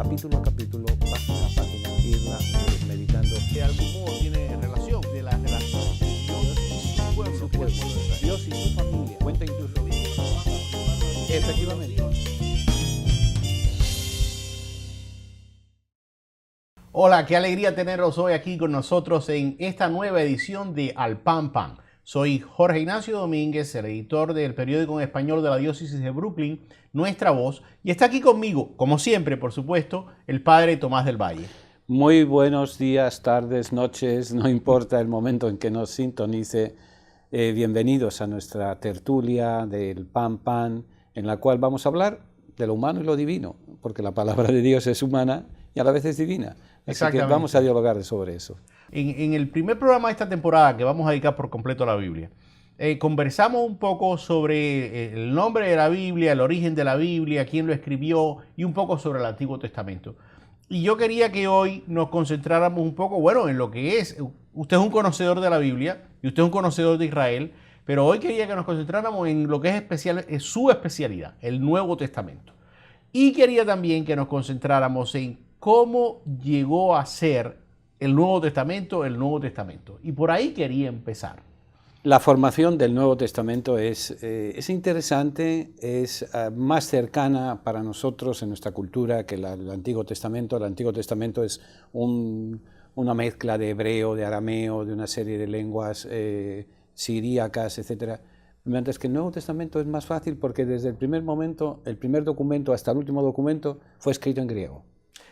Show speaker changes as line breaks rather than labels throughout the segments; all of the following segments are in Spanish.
capítulo a capítulo, página a página, irla meditando.
De algún modo tiene relación de la relación de Dios y su pueblo, que es el pueblo de Israel.
Dios y su familia. Cuenta incluso. Efectivamente.
Hola, qué alegría tenerlos hoy aquí con nosotros en esta nueva edición de Al Pan Pan. Soy Jorge Ignacio Domínguez, el editor del periódico en español de la diócesis de Brooklyn, Nuestra Voz, y está aquí conmigo, como siempre, por supuesto, el padre Tomás del Valle.
Muy buenos días, tardes, noches, no importa el momento en que nos sintonice. Bienvenidos a nuestra tertulia del Pan Pan, en la cual vamos a hablar de lo humano y lo divino, porque la palabra de Dios es humana y a la vez es divina. Así que vamos a dialogar sobre eso.
En el primer programa de esta temporada, que vamos a dedicar por completo a la Biblia, conversamos un poco sobre el nombre de la Biblia, el origen de la Biblia, quién lo escribió y un poco sobre el Antiguo Testamento. Y yo quería que hoy nos concentráramos un poco, bueno, en lo que es. Usted es un conocedor de la Biblia y usted es un conocedor de Israel, pero hoy quería que nos concentráramos en lo que es especial, es su especialidad, el Nuevo Testamento. Y quería también que nos concentráramos en cómo llegó a ser el Nuevo Testamento. Y por ahí quería empezar.
La formación del Nuevo Testamento es interesante, es más cercana para nosotros en nuestra cultura que el Antiguo Testamento. El Antiguo Testamento es una mezcla de hebreo, de arameo, de una serie de lenguas siríacas, etc. Mientras que el Nuevo Testamento es más fácil porque desde el primer momento, el primer documento hasta el último documento, fue escrito en griego.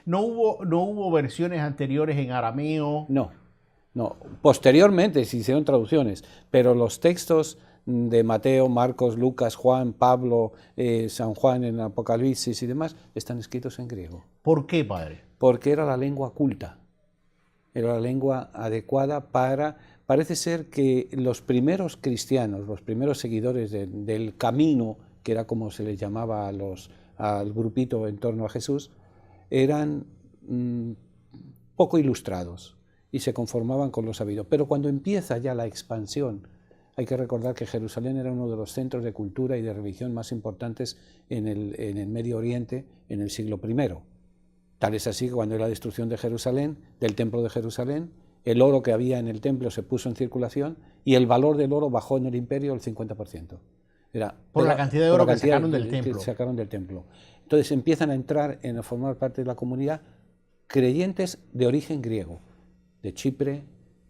¿No hubo versiones anteriores en arameo?
No. Posteriormente se hicieron traducciones, pero los textos de Mateo, Marcos, Lucas, Juan, Pablo, San Juan en Apocalipsis y demás están escritos en griego.
¿Por qué, padre?
Porque era la lengua culta, era la lengua adecuada para... Parece ser que los primeros cristianos, los primeros seguidores del camino, que era como se les llamaba al grupito en torno a Jesús, eran poco ilustrados y se conformaban con lo sabido. Pero cuando empieza ya la expansión, hay que recordar que Jerusalén era uno de los centros de cultura y de religión más importantes en el Medio Oriente en el siglo I. Tal es así que cuando hay la destrucción de Jerusalén, del templo de Jerusalén, el oro que había en el templo se puso en circulación y el valor del oro bajó en el imperio el 50%.
Por la cantidad de oro que sacaron del templo.
Entonces empiezan a entrar a formar parte de la comunidad creyentes de origen griego, de Chipre.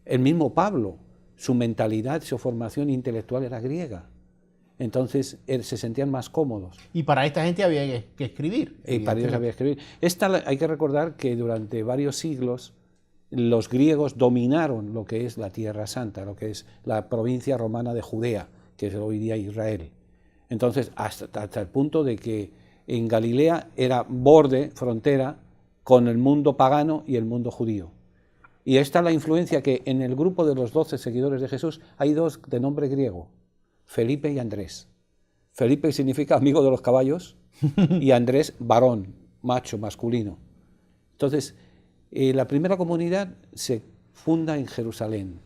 El mismo Pablo, su mentalidad, su formación intelectual era griega. Entonces se sentían más cómodos.
Y para esta gente había que escribir.
Y para ellos había que escribir. Hay que recordar que durante varios siglos los griegos dominaron lo que es la Tierra Santa, lo que es la provincia romana de Judea, que es hoy día Israel. Entonces, hasta el punto de que en Galilea era borde, frontera, con el mundo pagano y el mundo judío. Y esta es la influencia que en el grupo de los 12 seguidores de Jesús hay dos de nombre griego, Felipe y Andrés. Felipe significa amigo de los caballos y Andrés varón, macho, masculino. Entonces, la primera comunidad se funda en Jerusalén.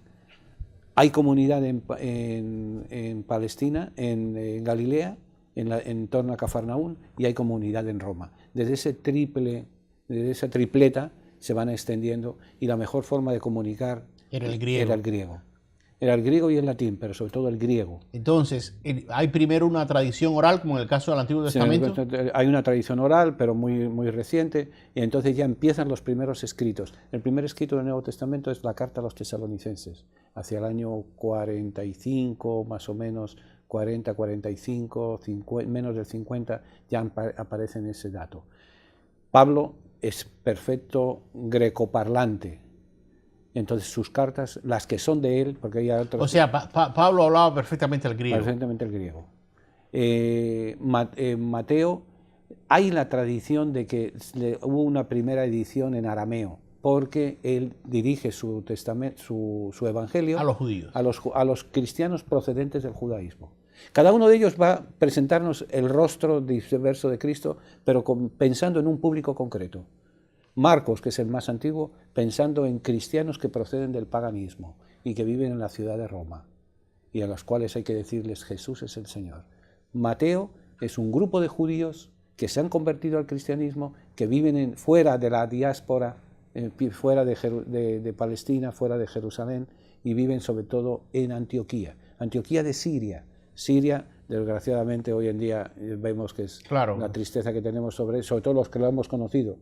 Hay comunidad en Palestina, en Galilea, en torno a Cafarnaún, y hay comunidad en Roma. Desde esa tripleta se van extendiendo y la mejor forma de comunicar
era el griego.
Era el griego y el latín, pero sobre todo el griego.
Entonces, ¿hay primero una tradición oral, como en el caso del Antiguo Testamento?
Sí, hay una tradición oral, pero muy reciente, y entonces ya empiezan los primeros escritos. El primer escrito del Nuevo Testamento es la carta a los tesalonicenses, hacia el año 45, más o menos, 40, 45, 50, menos del 50, ya aparece en ese dato. Pablo es perfecto grecoparlante. Entonces sus cartas, las que son de él, porque hay otras...
O sea, Pablo hablaba perfectamente el griego.
Perfectamente el griego. Mateo, hay la tradición de que hubo una primera edición en arameo, porque él dirige su evangelio
a los judíos,
a los cristianos procedentes del judaísmo. Cada uno de ellos va a presentarnos el rostro diverso de Cristo, pero pensando en un público concreto. Marcos, que es el más antiguo, pensando en cristianos que proceden del paganismo y que viven en la ciudad de Roma, y a los cuales hay que decirles Jesús es el Señor. Mateo es un grupo de judíos que que se han convertido al cristianismo, que viven fuera de la diáspora, fuera de Palestina, fuera de Jerusalén, y viven sobre todo en Antioquía. Antioquía de Siria. Siria, desgraciadamente, hoy en día vemos que es la tristeza que tenemos sobre todo los que lo hemos conocido.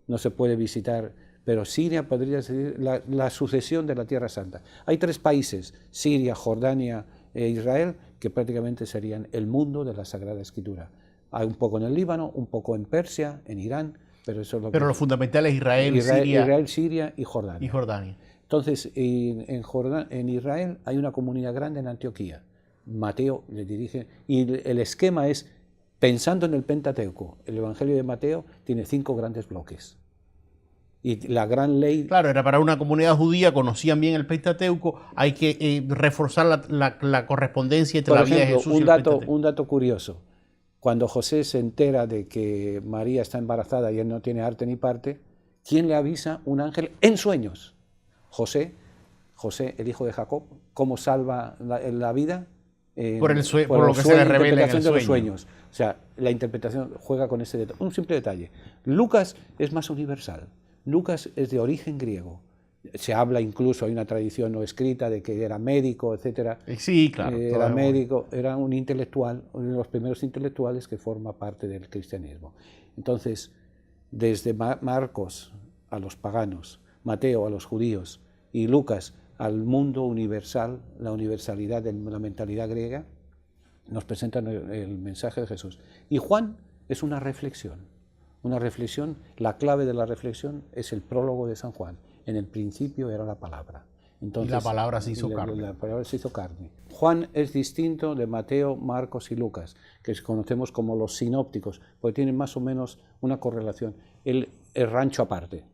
No se puede visitar, pero Siria podría ser la sucesión de la Tierra Santa. Hay 3 países, Siria, Jordania e Israel, que prácticamente serían el mundo de la Sagrada Escritura. Hay un poco en el Líbano, un poco en Persia, en Irán, pero eso es lo
lo fundamental es Israel,
Siria y Jordania. Entonces, en Israel hay una comunidad grande en Antioquía. Mateo le dirige, y el esquema es, pensando en el Pentateuco, el Evangelio de Mateo tiene 5 grandes bloques. Y la gran ley...
Claro, era para una comunidad judía, conocían bien el Pentateuco, hay que reforzar la correspondencia entre la vida de Jesús y el Pentateuco.
Un dato curioso, cuando José se entera de que María está embarazada y él no tiene arte ni parte, ¿quién le avisa? Un ángel en sueños. José, el hijo de Jacob, ¿cómo salva la vida?
Por lo que se le revela en el sueño.
Los sueños. O sea, la interpretación juega con ese detalle. Un simple detalle. Lucas es más universal. Lucas es de origen griego. Se habla incluso, hay una tradición no escrita de que era médico, etc.
Sí, claro.
Era médico, era un intelectual, uno de los primeros intelectuales que forma parte del cristianismo. Entonces, desde Marcos a los paganos, Mateo a los judíos y Lucas al mundo universal, la universalidad de la mentalidad griega, nos presentan el mensaje de Jesús. Y Juan es una reflexión, la clave de la reflexión es el prólogo de San Juan. En el principio era la palabra. Entonces,
y la palabra se hizo carne.
La palabra se hizo carne. Juan es distinto de Mateo, Marcos y Lucas, que conocemos como los sinópticos, porque tienen más o menos una correlación. Él es rancho aparte.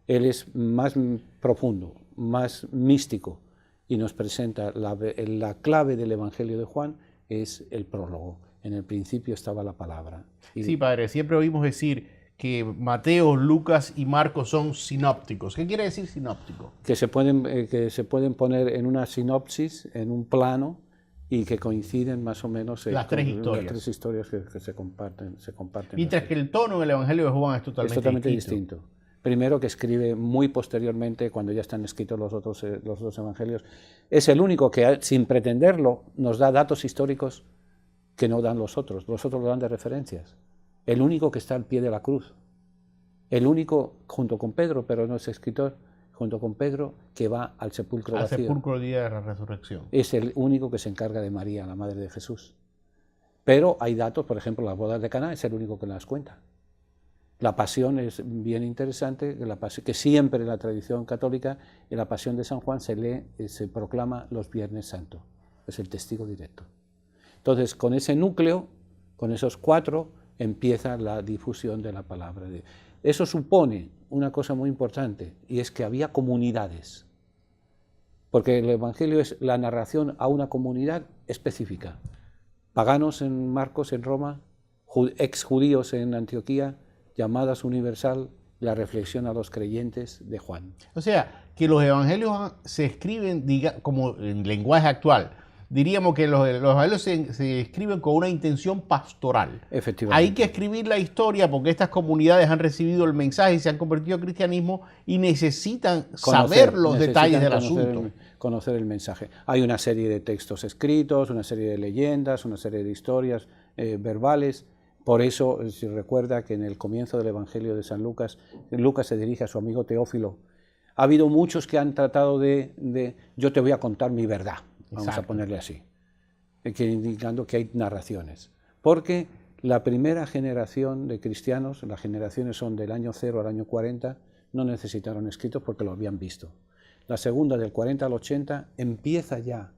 Él es más profundo, más místico, y nos presenta la clave del Evangelio de Juan es el prólogo. En el principio estaba la palabra.
Sí, padre, siempre oímos decir que Mateo, Lucas y Marcos son sinópticos. ¿Qué quiere decir sinóptico?
Que se pueden poner en una sinopsis, en un plano, y que coinciden más o menos
las 3 historias.
Las 3 historias que se comparten.
Mientras que el tono en el Evangelio de Juan es totalmente
distinto. Primero, que escribe muy posteriormente, cuando ya están escritos los otros evangelios. Es el único que, sin pretenderlo, nos da datos históricos que no dan los otros. Los otros lo dan de referencias. El único que está al pie de la cruz. El único, junto con Pedro, pero no es escritor, junto con Pedro, que va al sepulcro vacío.
Al sepulcro el día de la resurrección.
Es el único que se encarga de María, la madre de Jesús. Pero hay datos, por ejemplo, las bodas de Caná es el único que las cuenta. La pasión es bien interesante, que siempre en la tradición católica, en la pasión de San Juan se proclama los Viernes Santos. Es el testigo directo. Entonces, con ese núcleo, con esos 4, empieza la difusión de la palabra. Eso supone una cosa muy importante, y es que había comunidades. Porque el Evangelio es la narración a una comunidad específica. Paganos en Marcos, en Roma, exjudíos en Antioquía, llamadas universal, la reflexión a los creyentes de Juan.
O sea, que los evangelios se escriben, como en lenguaje actual, diríamos que los evangelios se escriben con una intención pastoral.
Efectivamente.
Hay que escribir la historia porque estas comunidades han recibido el mensaje y se han convertido en cristianismo y necesitan saber los detalles del asunto.
Conocer el mensaje. Hay una serie de textos escritos, una serie de leyendas, una serie de historias verbales. Por eso, si recuerda que en el comienzo del Evangelio de San Lucas, Lucas se dirige a su amigo Teófilo. Ha habido muchos que han tratado yo te voy a contar mi verdad, vamos a ponerle así, indicando que hay narraciones. Porque la primera generación de cristianos, las generaciones son del año 0 al año 40, no necesitaron escritos porque lo habían visto. La segunda, del 40 al 80, empieza ya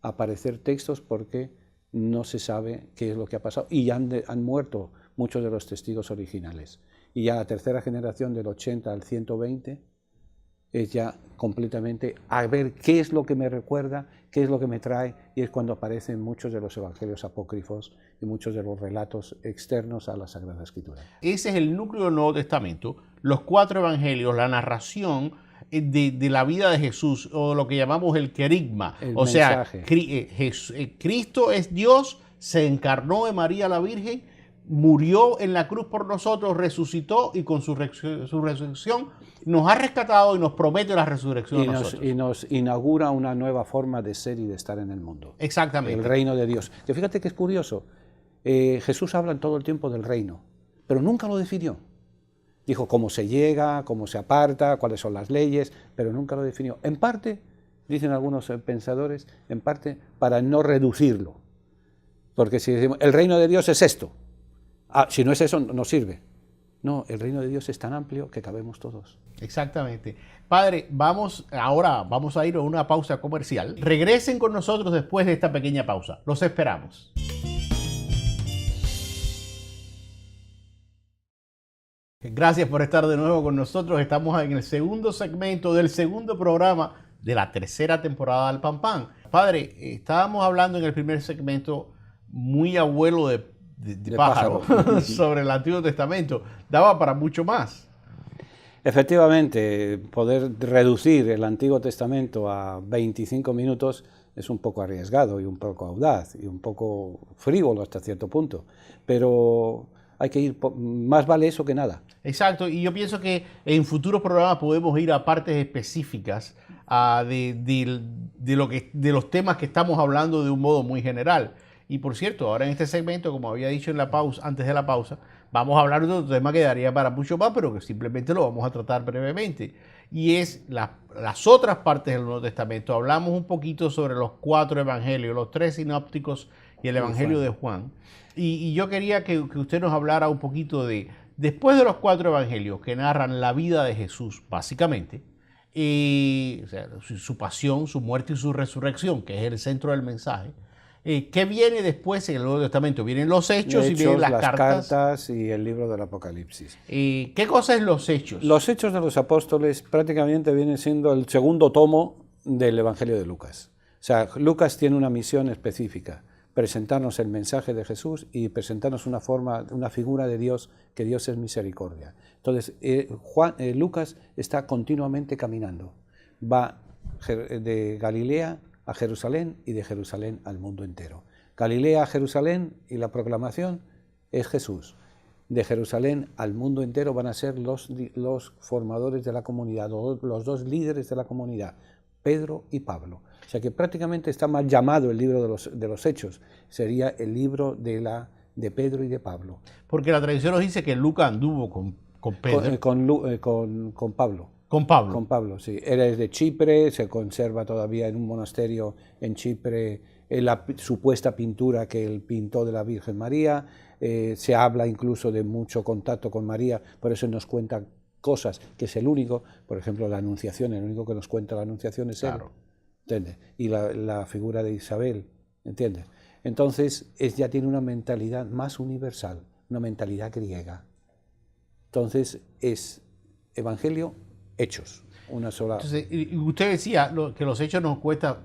a aparecer textos porque no se sabe qué es lo que ha pasado y han muerto muchos de los testigos originales. Y ya la tercera generación, del 80 al 120, es ya completamente a ver qué es lo que me recuerda, qué es lo que me trae, y es cuando aparecen muchos de los evangelios apócrifos y muchos de los relatos externos a la Sagrada Escritura.
Ese es el núcleo del Nuevo Testamento, los 4 evangelios, la narración de la vida de Jesús, o lo que llamamos el querigma. O sea, Cristo es Dios, se encarnó de María la Virgen, murió en la cruz por nosotros, resucitó y con su resurrección nos ha rescatado y nos promete la resurrección a nosotros.
Y nos inaugura una nueva forma de ser y de estar en el mundo.
Exactamente.
El reino de Dios. Que fíjate que es curioso. Jesús habla en todo el tiempo del reino, pero nunca lo definió. Dijo cómo se llega, cómo se aparta, cuáles son las leyes, pero nunca lo definió. En parte, dicen algunos pensadores, en parte para no reducirlo. Porque si decimos, el reino de Dios es esto, si no es eso, no sirve. No, el reino de Dios es tan amplio que cabemos todos.
Exactamente. Padre, ahora vamos a ir a una pausa comercial. Regresen con nosotros después de esta pequeña pausa. Los esperamos. Gracias por estar de nuevo con nosotros. Estamos en el segundo segmento del segundo programa de la tercera temporada del Pan Pan. Padre, estábamos hablando en el primer segmento muy abuelo de pájaro sobre el Antiguo Testamento. Daba para mucho más.
Efectivamente, poder reducir el Antiguo Testamento a 25 minutos es un poco arriesgado y un poco audaz y un poco frívolo hasta cierto punto, pero hay que ir, más vale eso que nada.
Exacto, y yo pienso que en futuros programas podemos ir a partes específicas de los temas que estamos hablando de un modo muy general. Y por cierto, ahora en este segmento, como había dicho en la pausa, antes de la pausa, vamos a hablar de otro tema que daría para mucho más, pero que simplemente lo vamos a tratar brevemente. Y es las otras partes del Nuevo Testamento. Hablamos un poquito sobre los 4 evangelios, los 3 sinópticos y el evangelio de Juan. Y yo quería que usted nos hablara un poquito después de los 4 evangelios que narran la vida de Jesús, básicamente, o sea, su pasión, su muerte y su resurrección, que es el centro del mensaje. ¿Qué viene después en el Nuevo Testamento? Vienen los hechos y vienen las cartas
y el libro del Apocalipsis.
¿Qué cosa es los hechos?
Los hechos de los apóstoles prácticamente vienen siendo el segundo tomo del Evangelio de Lucas. O sea, Lucas tiene una misión específica, presentarnos el mensaje de Jesús y presentarnos una figura de Dios, que Dios es misericordia. Entonces, Lucas está continuamente caminando. Va de Galilea a Jerusalén y de Jerusalén al mundo entero. Galilea a Jerusalén y la proclamación es Jesús. De Jerusalén al mundo entero van a ser los formadores de la comunidad, los 2 líderes de la comunidad, Pedro y Pablo. O sea que prácticamente está mal llamado el libro de los Hechos, sería el libro de Pedro y de Pablo.
Porque la tradición nos dice que Lucas anduvo con Pedro.
Con Pablo.
Con Pablo.
Con Pablo, sí. Él es de Chipre, se conserva todavía en un monasterio en Chipre la supuesta pintura que él pintó de la Virgen María. Se habla incluso de mucho contacto con María, por eso nos cuenta cosas, que es el único, por ejemplo, la Anunciación, el único que nos cuenta la Anunciación es él. ¿Entiendes? Y la figura de Isabel, ¿entiendes? Entonces, ya tiene una mentalidad más universal, una mentalidad griega. Entonces, es Evangelio, hechos, una sola.
Entonces, y usted decía que los hechos nos cuenta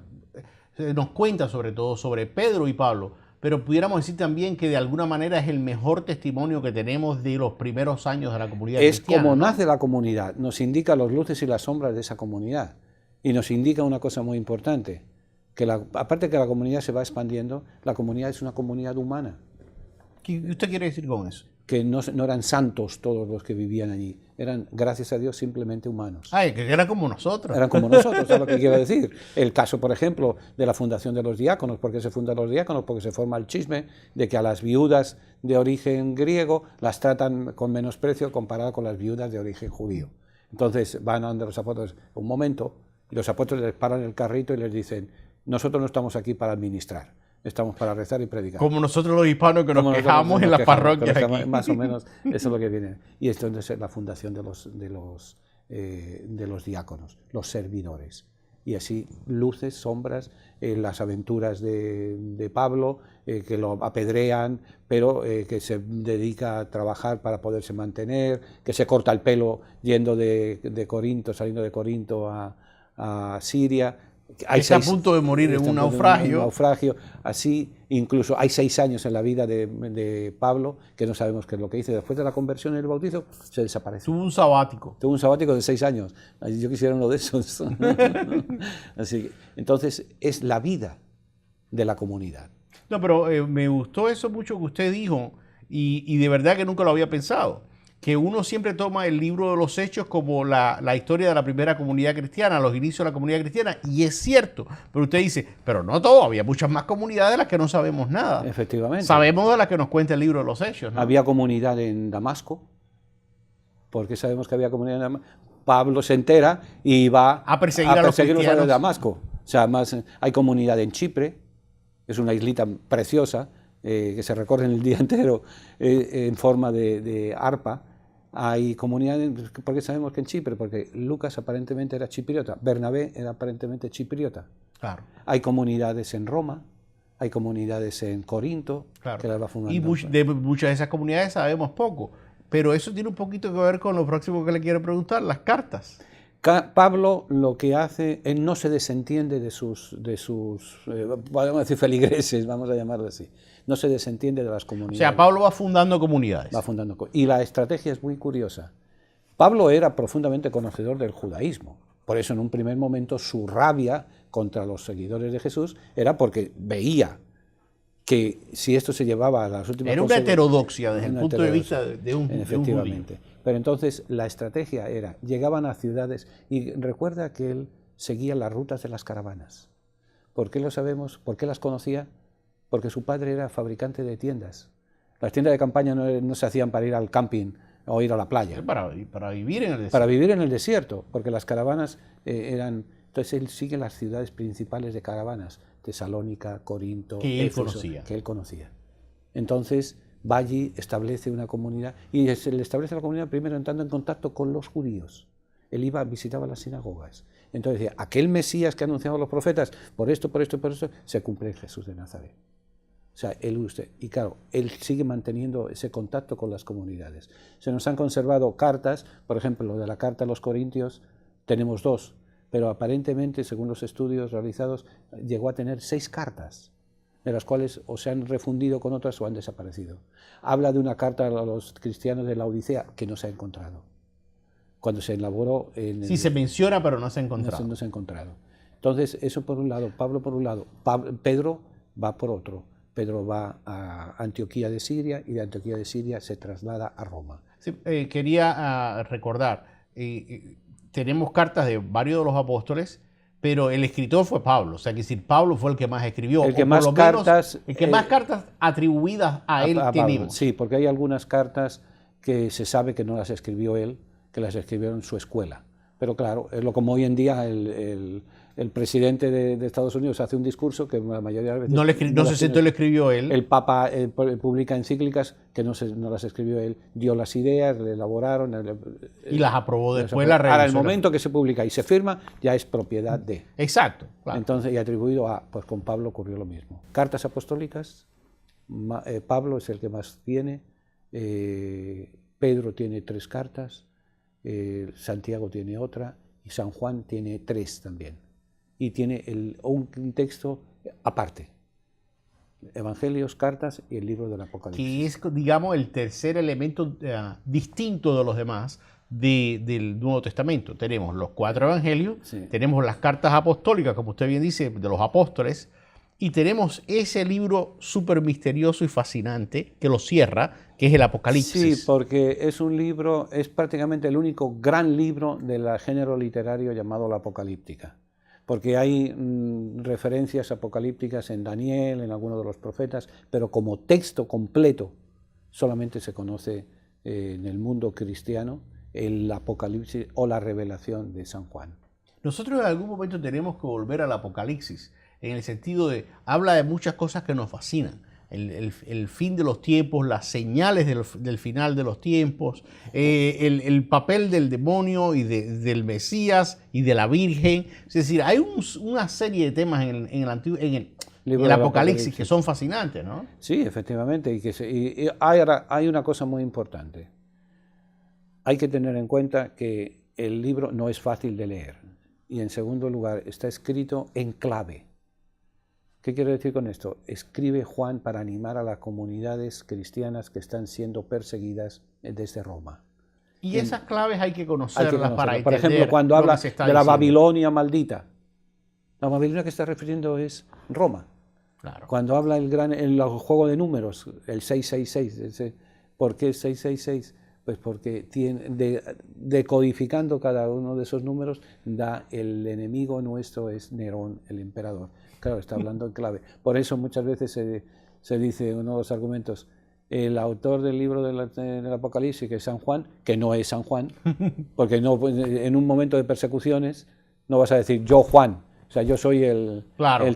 sobre todo sobre Pedro y Pablo, pero pudiéramos decir también que de alguna manera es el mejor testimonio que tenemos de los primeros años de la comunidad cristiana.
Es como nace la comunidad, nos indica los luces y las sombras de esa comunidad. Y nos indica una cosa muy importante, que aparte que la comunidad se va expandiendo, la comunidad es una comunidad humana.
¿Qué usted quiere decir con eso?
Que no eran santos todos los que vivían allí, eran, gracias a Dios, simplemente humanos.
Que eran como nosotros.
Eran como nosotros, es lo que quiero decir. El caso, por ejemplo, de la fundación de los diáconos. ¿Por qué se fundan los diáconos? Porque se forma el chisme de que a las viudas de origen griego las tratan con menosprecio comparado con las viudas de origen judío. Entonces van a donde los apóstoles un momento, y los apóstoles les paran el carrito y les dicen: nosotros no estamos aquí para administrar, estamos para rezar y predicar.
Como nosotros los hispanos que nos quejamos en las parroquias aquí.
Más o menos eso es lo que viene. Y esto es la fundación de los diáconos, los servidores. Y así, luces, sombras, las aventuras de Pablo, que lo apedrean, pero que se dedica a trabajar para poderse mantener, que se corta el pelo yendo de Corinto, saliendo de Corinto a Siria.
Está a punto de morir en un naufragio.
Así, incluso hay 6 años en la vida de Pablo que no sabemos qué es lo que hizo. Después de la conversión y el bautizo, se desapareció.
Tuvo un sabático.
Tuvo un sabático de 6 años. Yo quisiera uno de esos. Así, entonces, es la vida de la comunidad.
No, pero me gustó eso mucho que usted dijo, Y de verdad que nunca lo había pensado. Que uno siempre toma el libro de los Hechos como la historia de la primera comunidad cristiana, los inicios de la comunidad cristiana, y es cierto. Pero usted dice, pero no todo, había muchas más comunidades de las que no sabemos nada.
Efectivamente.
Sabemos de las que nos cuenta el libro de los Hechos, ¿no?
Había comunidad en Damasco, porque sabemos que había comunidad en Damasco. Pablo se entera y va
a perseguir a los cristianos
de Damasco. O sea, más, hay comunidad en Chipre, es una islita preciosa, que se recorre en el día entero en forma de arpa. Hay comunidad, ¿por qué sabemos que en Chipre? Porque Lucas aparentemente era chipriota, Bernabé era aparentemente chipriota.
Claro.
Hay comunidades en Roma, hay comunidades en Corinto,
claro,
que las va fundando.
Y de muchas de esas comunidades sabemos poco. Pero eso tiene un poquito que ver con lo próximo que le quiero preguntar, las cartas.
Pablo lo que hace, él no se desentiende de sus vamos a decir feligreses, vamos a llamarlo así. No se desentiende de las comunidades.
O sea, Pablo va fundando comunidades.
Va fundando. Y la estrategia es muy curiosa. Pablo era profundamente conocedor del judaísmo. Por eso en un primer momento su rabia contra los seguidores de Jesús era porque veía que si esto se llevaba a las últimas
era una heterodoxia desde el punto de vista de un
efectivamente.
judío.
Pero entonces la estrategia era, llegaban a ciudades, y recuerda que él seguía las rutas de las caravanas. ¿Por qué lo sabemos? ¿Por qué las conocía? Porque su padre era fabricante de tiendas. Las tiendas de campaña no se hacían para ir al camping o ir a la playa.
Para vivir en el desierto.
Para vivir en el desierto, porque las caravanas eran... Entonces él sigue las ciudades principales de caravanas, Tesalónica, Corinto, Éfeso, que él conocía. Entonces va allí, establece una comunidad, y se le establece la comunidad primero entrando en contacto con los judíos. Él visitaba las sinagogas. Entonces decía, aquel Mesías que anunciaban los profetas, por esto, se cumple en Jesús de Nazaret. O sea, y claro, él sigue manteniendo ese contacto con las comunidades. Se nos han conservado cartas, por ejemplo, lo de la carta a los Corintios, tenemos 2, pero aparentemente, según los estudios realizados, llegó a tener 6 cartas, de las cuales o se han refundido con otras o han desaparecido. Habla de una carta a los cristianos de la Odisea que no se ha encontrado. Cuando se elaboró...
Sí, se menciona, pero no se ha encontrado.
No se ha encontrado. Entonces, eso por un lado, Pablo por un lado, Pedro va por otro. Pedro va a Antioquía de Siria y de Antioquía de Siria se traslada a Roma.
Sí, quería recordar, tenemos cartas de varios de los apóstoles, pero el escritor fue Pablo. O sea, que decir, Pablo fue el que más escribió.
El que más cartas
atribuidas a él tenemos.
Sí, porque hay algunas cartas que se sabe que no las escribió él, que las escribió en su escuela. Pero claro, es lo como hoy en día el presidente de Estados Unidos hace un discurso que la mayoría de las veces...
No se sentó y lo escribió él.
El Papa publica encíclicas que no las escribió él, dio las ideas, le elaboraron...
y las aprobó después, la revisó.
Ahora, el momento que se publica y se firma, ya es propiedad de...
Exacto. Claro.
Entonces, y atribuido a... Pues con Pablo ocurrió lo mismo. Cartas apostólicas, Pablo es el que más tiene, Pedro tiene 3 cartas, Santiago tiene otra y San Juan tiene 3 también. Y tiene un texto aparte, Evangelios, cartas y el libro del Apocalipsis.
Que es, digamos, el tercer elemento distinto de los demás del Nuevo Testamento. Tenemos los 4 Evangelios, sí. Tenemos las cartas apostólicas, como usted bien dice, de los apóstoles, y tenemos ese libro súper misterioso y fascinante que lo cierra, que es el Apocalipsis.
Sí, porque es un libro, es prácticamente el único gran libro del género literario llamado la Apocalíptica. Porque hay referencias apocalípticas en Daniel, en algunos de los profetas, pero como texto completo solamente se conoce en el mundo cristiano el Apocalipsis o la revelación de San Juan.
Nosotros en algún momento tenemos que volver al Apocalipsis, en el sentido de, habla de muchas cosas que nos fascinan. El fin de los tiempos, las señales del final de los tiempos, el papel del demonio y del Mesías y de la Virgen. Es decir, hay una serie de temas en el Apocalipsis que son fascinantes, ¿no?
Sí, efectivamente. Y hay una cosa muy importante. Hay que tener en cuenta que el libro no es fácil de leer. Y en segundo lugar, está escrito en clave. ¿Qué quiero decir con esto? Escribe Juan para animar a las comunidades cristianas que están siendo perseguidas desde Roma.
Y esas claves hay que conocerlas para entender.
Por ejemplo, cuando habla de la Babilonia maldita, la Babilonia que está refiriendo es Roma.
Claro.
Cuando habla el juego de números, el 666, ¿por qué 666? Pues porque decodificando cada uno de esos números, el enemigo nuestro es Nerón, el emperador. Claro, está hablando en clave. Por eso muchas veces se dice, uno de los argumentos, el autor del libro del Apocalipsis, que es San Juan, que no es San Juan, porque no, en un momento de persecuciones no vas a decir yo Juan, o sea, yo soy el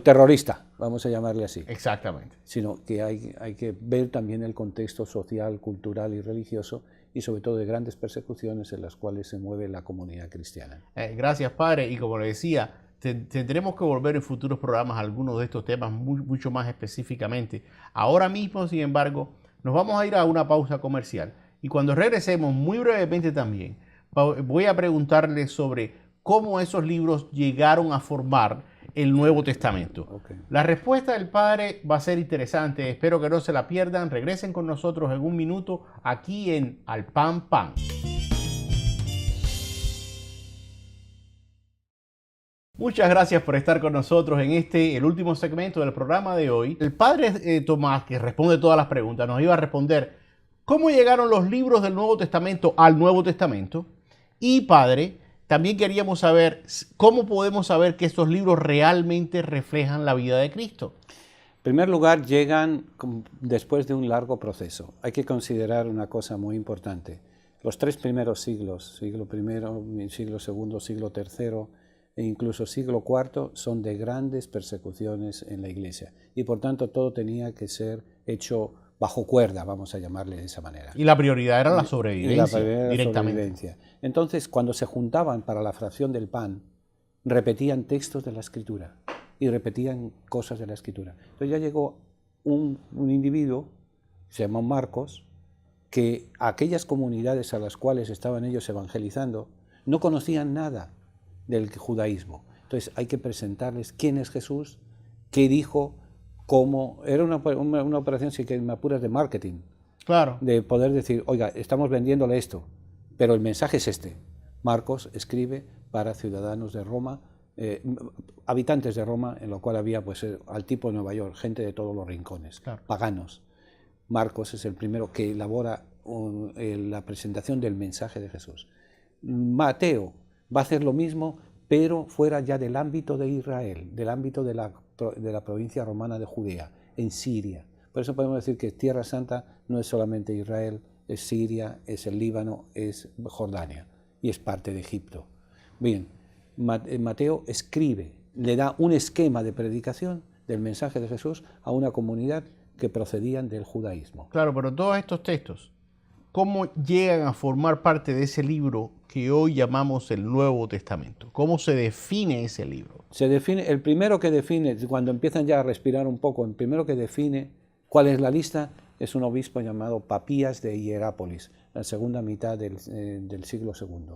terrorista, vamos a llamarle así.
Exactamente.
Sino que hay que ver también el contexto social, cultural y religioso, y sobre todo de grandes persecuciones en las cuales se mueve la comunidad cristiana.
Gracias, padre. Y como le decía, tendremos que volver en futuros programas a algunos de estos temas mucho más específicamente. Ahora mismo, sin embargo, nos vamos a ir a una pausa comercial. Y cuando regresemos, muy brevemente también, voy a preguntarle sobre cómo esos libros llegaron a formar el Nuevo Testamento.
Okay.
La respuesta del padre va a ser interesante. Espero que no se la pierdan. Regresen con nosotros en un minuto aquí en Al Pan Pan. Muchas gracias por estar con nosotros en el último segmento del programa de hoy. El padre Tomás, que responde todas las preguntas, nos iba a responder cómo llegaron los libros del Nuevo Testamento al Nuevo Testamento. Y padre, también queríamos saber cómo podemos saber que estos libros realmente reflejan la vida de Cristo.
En primer lugar, llegan después de un largo proceso. Hay que considerar una cosa muy importante. Los 3 primeros siglos, siglo I, siglo II, siglo III e incluso siglo IV, son de grandes persecuciones en la Iglesia. Y por tanto todo tenía que ser hecho bajo cuerda, vamos a llamarle de esa manera.
Y la prioridad era la sobrevivencia, directamente.
Entonces, cuando se juntaban para la fracción del pan, repetían textos de la Escritura y repetían cosas de la Escritura. Entonces ya llegó un individuo, se llamó Marcos, que aquellas comunidades a las cuales estaban ellos evangelizando no conocían nada del judaísmo. Entonces hay que presentarles quién es Jesús, qué dijo, cómo. Era una operación, si que me apuras, de marketing.
Claro.
De poder decir, oiga, estamos vendiéndole esto, pero el mensaje es este. Marcos escribe para ciudadanos de Roma, habitantes de Roma, en lo cual había pues al tipo de Nueva York, gente de todos los rincones, claro, paganos. Marcos es el primero que elabora la presentación del mensaje de Jesús. Mateo va a hacer lo mismo, pero fuera ya del ámbito de Israel, del ámbito de la provincia romana de Judea, en Siria. Por eso podemos decir que Tierra Santa no es solamente Israel, es Siria, es el Líbano, es Jordania y es parte de Egipto. Bien, Mateo escribe, le da un esquema de predicación del mensaje de Jesús a una comunidad que procedían del judaísmo.
Claro, pero todos estos textos, ¿cómo llegan a formar parte de ese libro que hoy llamamos el Nuevo Testamento? ¿Cómo se define ese libro?
Se define, el primero que define, cuando empiezan ya a respirar un poco, el primero que define cuál es la lista es un obispo llamado Papías de Hierápolis, la segunda mitad del siglo II.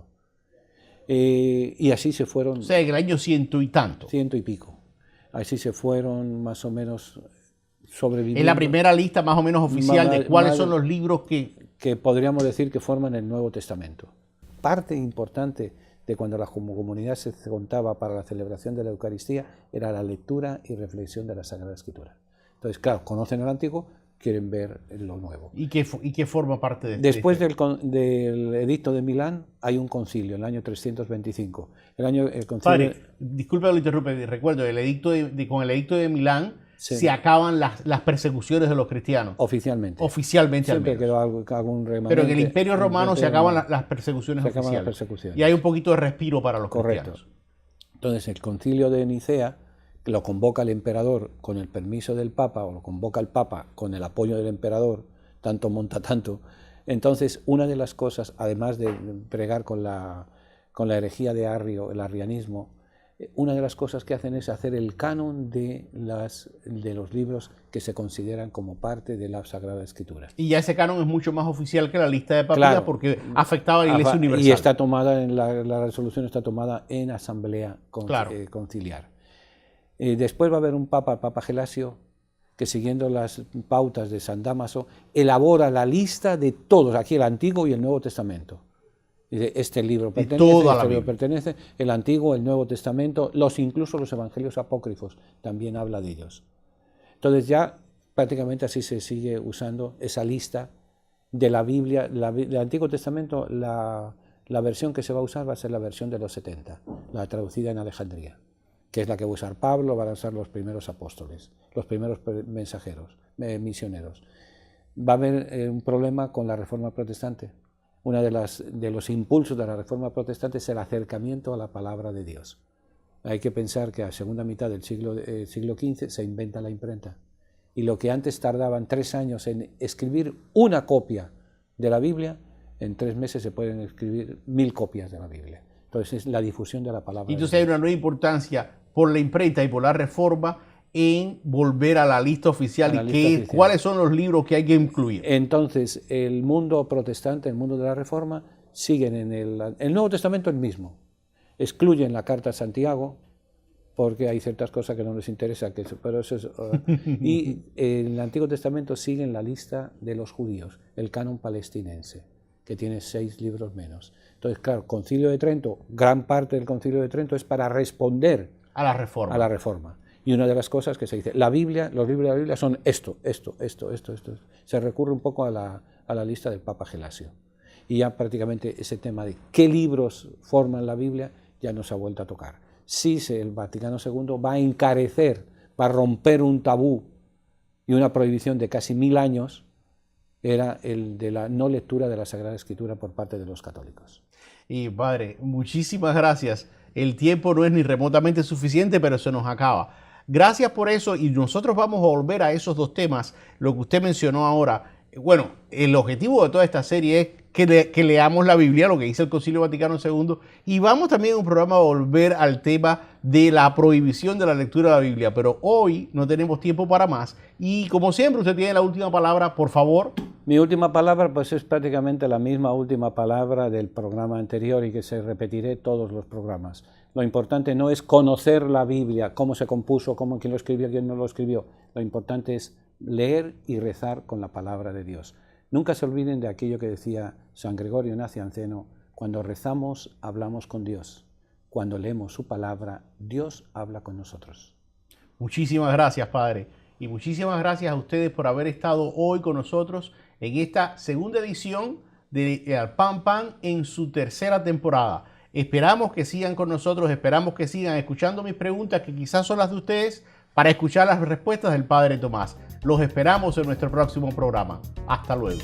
Y así se fueron...
O sea, en el año 100 y tanto.
100 y pico. Así se fueron más o menos sobreviviendo.
Es la primera lista más o menos oficial de cuáles son los libros
que podríamos decir que forman el Nuevo Testamento. Parte importante de cuando la comunidad se juntaba para la celebración de la Eucaristía era la lectura y reflexión de la Sagrada Escritura. Entonces, claro, conocen el Antiguo, quieren ver lo Nuevo.
¿Y qué forma parte de
Después del Edicto de Milán hay un concilio, en el año 325. El concilio...
Padre, disculpe que lo interrumpe, recuerdo, con el Edicto de Milán sí, se acaban las persecuciones de los cristianos.
Oficialmente.
Oficialmente
siempre
al menos.
Quedó algún remanente.
Pero en el Imperio Romano se acaban las persecuciones oficiales. Y hay un poquito de respiro para los cristianos.
Entonces el concilio de Nicea lo convoca el emperador con el permiso del Papa, o lo convoca el Papa con el apoyo del emperador, tanto monta tanto. Entonces, una de las cosas, además de pregar con la herejía de Arrio, el arrianismo, una de las cosas que hacen es hacer el canon de los libros que se consideran como parte de la Sagrada Escritura.
Y ya ese canon es mucho más oficial que la lista de Papías, claro, porque afectaba a la Iglesia Universal.
Y está tomada, la resolución está tomada en asamblea conciliar. Después va a haber un papa, el Papa Gelasio, que siguiendo las pautas de San Dámaso, elabora la lista de todos, aquí el Antiguo y el Nuevo Testamento. Dice, este libro pertenece, el Antiguo, el Nuevo Testamento, incluso los Evangelios apócrifos, también habla de ellos. Entonces ya prácticamente así se sigue usando esa lista de la Biblia. Del Antiguo Testamento, la versión que se va a usar va a ser la versión de los 70, la traducida en Alejandría, que es la que va a usar Pablo, van a usar los primeros apóstoles, los primeros mensajeros, misioneros. Va a haber un problema con la Reforma Protestante. Uno de los impulsos de la Reforma Protestante es el acercamiento a la palabra de Dios. Hay que pensar que a segunda mitad del siglo XV se inventa la imprenta. Y lo que antes tardaban 3 años en escribir una copia de la Biblia, en 3 meses se pueden escribir 1000 copias de la Biblia. Entonces es la difusión de la palabra.
Y entonces hay una nueva importancia por la imprenta y por la reforma en volver a la lista oficial cuáles son los libros que hay que incluir.
Entonces el mundo protestante, el mundo de la Reforma, siguen en el Nuevo Testamento el mismo. Excluyen la Carta a Santiago, porque hay ciertas cosas que no les interesa, pero eso es, y en el Antiguo Testamento siguen la lista de los judíos, el canon palestinense, que tiene 6 libros menos. Entonces, claro, Concilio de Trento, gran parte del Concilio de Trento es para responder
a la reforma.
Y una de las cosas que se dice, la Biblia, los libros de la Biblia son esto. Se recurre un poco a la lista del Papa Gelasio. Y ya prácticamente ese tema de qué libros forman la Biblia ya no se ha vuelto a tocar. Sí, el Vaticano II va a encarecer, va a romper un tabú y una prohibición de casi 1000 años, era el de la no lectura de la Sagrada Escritura por parte de los católicos.
Y padre, muchísimas gracias. El tiempo no es ni remotamente suficiente, pero se nos acaba. Gracias por eso, y nosotros vamos a volver a esos 2 temas, lo que usted mencionó ahora. Bueno, el objetivo de toda esta serie es que leamos la Biblia, lo que dice el Concilio Vaticano II, y vamos también en un programa a volver al tema de la prohibición de la lectura de la Biblia, pero hoy no tenemos tiempo para más, y como siempre usted tiene la última palabra, por favor.
Mi última palabra pues es prácticamente la misma última palabra del programa anterior y que se repetiré todos los programas. Lo importante no es conocer la Biblia, cómo se compuso, quién lo escribió, quién no lo escribió. Lo importante es leer y rezar con la palabra de Dios. Nunca se olviden de aquello que decía San Gregorio Nacianceno: cuando rezamos, hablamos con Dios. Cuando leemos su palabra, Dios habla con nosotros.
Muchísimas gracias, Padre. Y muchísimas gracias a ustedes por haber estado hoy con nosotros en esta segunda edición de Al Pan Pan en su 3ª temporada. Esperamos que sigan con nosotros, esperamos que sigan escuchando mis preguntas, que quizás son las de ustedes, para escuchar las respuestas del Padre Tomás. Los esperamos en nuestro próximo programa. Hasta luego.